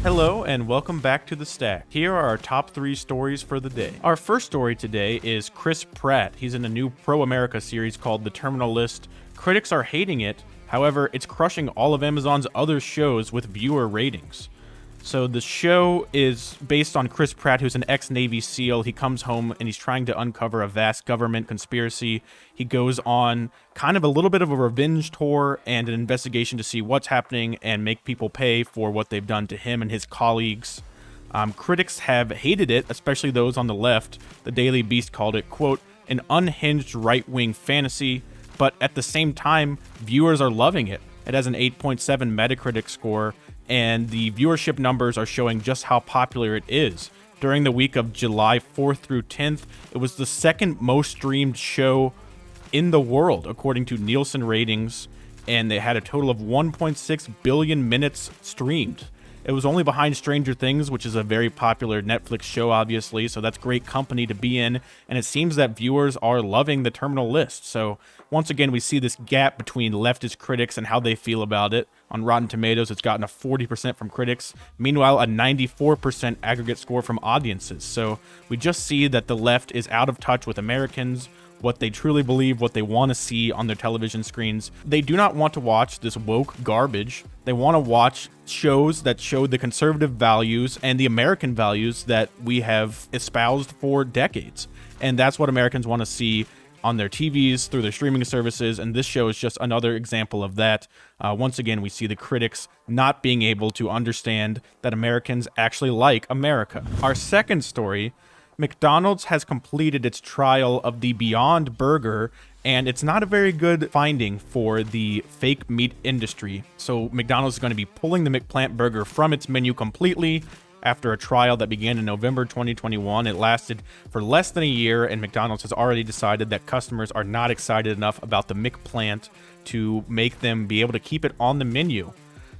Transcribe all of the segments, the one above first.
Hello and welcome back to The Stack. Here are our top 3 stories for the day. Our first story today is Chris Pratt. He's in a new pro-America series called The Terminal List. Critics are hating it, however, it's crushing all of Amazon's other shows with viewer ratings. So the show is based on Chris Pratt, who's an ex-Navy SEAL. He comes home and he's trying to uncover a vast government conspiracy. He goes on kind of a little bit of a revenge tour and an investigation to see what's happening and make people pay for what they've done to him and his colleagues. Critics have hated it, especially those on the left. The Daily Beast called it, quote, an unhinged right-wing fantasy, but at the same time, viewers are loving it. It has an 8.7 Metacritic score, and the viewership numbers are showing just how popular it is. During the week of July 4th through 10th, it was the second most streamed show in the world, according to Nielsen ratings, and they had a total of 1.6 billion minutes streamed. It was only behind Stranger Things, which is a very popular Netflix show, obviously, so that's great company to be in, and it seems that viewers are loving The Terminal List. So once again, we see this gap between leftist critics and how they feel about it. On Rotten Tomatoes, it's gotten a 40% from critics, meanwhile a 94% aggregate score from audiences. So we just see that the left is out of touch with Americans, what they truly believe, what they want to see on their television screens. They do not want to watch this woke garbage. They want to watch shows that show the conservative values and the American values that we have espoused for decades. And that's what Americans want to see on their TVs, through their streaming services, and this show is just another example of that. Once again, we see the critics not being able to understand that Americans actually like America. Our second story, McDonald's has completed its trial of the Beyond Burger, and it's not a very good finding for the fake meat industry. So McDonald's is going to be pulling the McPlant burger from its menu completely after a trial that began in November 2021. It lasted for less than a year, and McDonald's has already decided that customers are not excited enough about the McPlant to make them be able to keep it on the menu.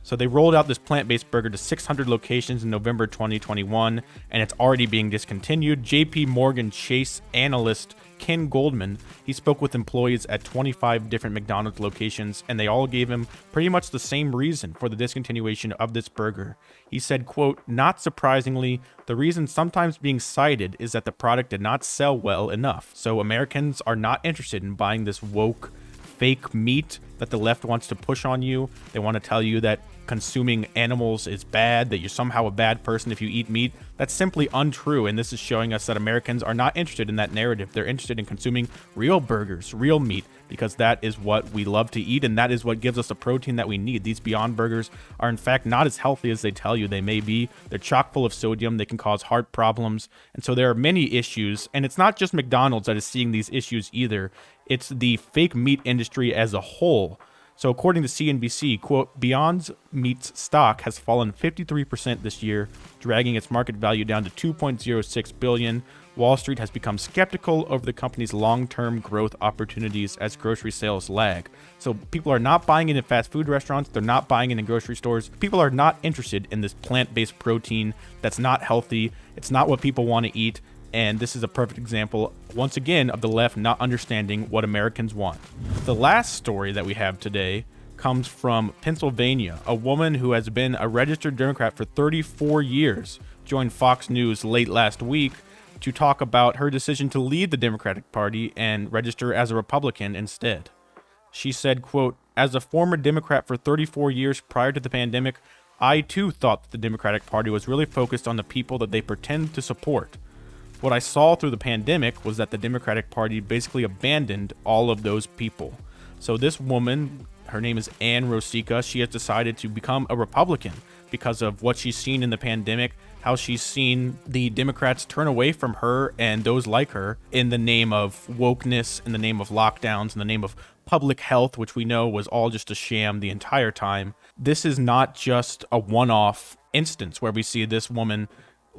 So they rolled out this plant-based burger to 600 locations in November 2021, and it's already being discontinued. JP Morgan Chase analyst Ken Goldman, he spoke with employees at 25 different McDonald's locations, and they all gave him pretty much the same reason for the discontinuation of this burger. He said, quote, not surprisingly, the reason sometimes being cited is that the product did not sell well enough. So Americans are not interested in buying this woke fake meat that the left wants to push on you. They want to tell you that consuming animals is bad, that you're somehow a bad person if you eat meat. That's simply untrue, and this is showing us that Americans are not interested in that narrative. They're interested in consuming real burgers, real meat, because that is what we love to eat, and that is what gives us the protein that we need. These Beyond Burgers are in fact not as healthy as they tell you they may be. They're chock full of sodium. They can cause heart problems, and so there are many issues, and it's not just McDonald's that is seeing these issues either. It's the fake meat industry as a whole. So according to CNBC, quote, Beyond Meat's stock has fallen 53% this year, dragging its market value down to $2.06 billion. Wall Street has become skeptical over the company's long-term growth opportunities as grocery sales lag. So people are not buying it in fast food restaurants. They're not buying it in grocery stores. People are not interested in this plant-based protein that's not healthy. It's not what people want to eat. And this is a perfect example, once again, of the left not understanding what Americans want. The last story that we have today comes from Pennsylvania. A woman who has been a registered Democrat for 34 years joined Fox News late last week to talk about her decision to leave the Democratic Party and register as a Republican instead. She said, quote, as a former Democrat for 34 years prior to the pandemic, I too thought that the Democratic Party was really focused on the people that they pretend to support. What I saw through the pandemic was that the Democratic Party basically abandoned all of those people. So this woman, her name is Ann Rosica, she has decided to become a Republican because of what she's seen in the pandemic, how she's seen the Democrats turn away from her and those like her in the name of wokeness, in the name of lockdowns, in the name of public health, which we know was all just a sham the entire time. This is not just a one-off instance where we see this woman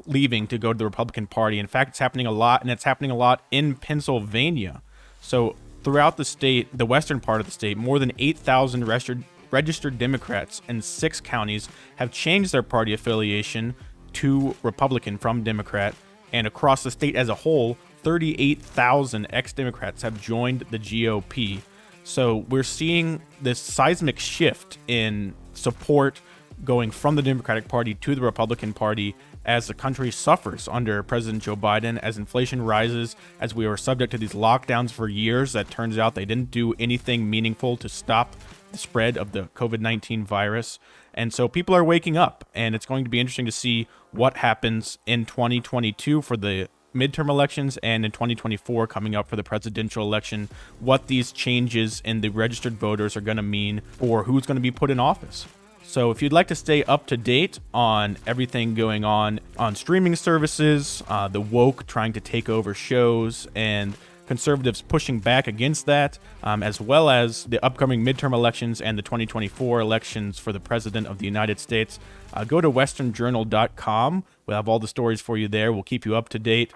leaving to go to the Republican Party. In fact, it's happening a lot, and it's happening a lot in Pennsylvania. So throughout the state, the western part of the state, more than 8,000 registered Democrats in 6 counties have changed their party affiliation to Republican from Democrat. And across the state as a whole, 38,000 ex-Democrats have joined the GOP. So we're seeing this seismic shift in support going from the Democratic Party to the Republican Party as the country suffers under President Joe Biden, as inflation rises, as we were subject to these lockdowns for years that turns out they didn't do anything meaningful to stop the spread of the COVID-19 virus. And so people are waking up, and it's going to be interesting to see what happens in 2022 for the midterm elections and in 2024 coming up for the presidential election, what these changes in the registered voters are going to mean for who's going to be put in office. So if you'd like to stay up to date on everything going on streaming services, the woke trying to take over shows, and conservatives pushing back against that, as well as the upcoming midterm elections and the 2024 elections for the president of the United States, go to westernjournal.com. We'll have all the stories for you there. We'll keep you up to date.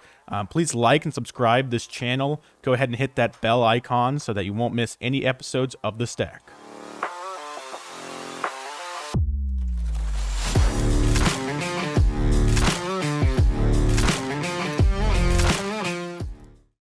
Please like and subscribe this channel. Go ahead and hit that bell icon so that you won't miss any episodes of The Stack.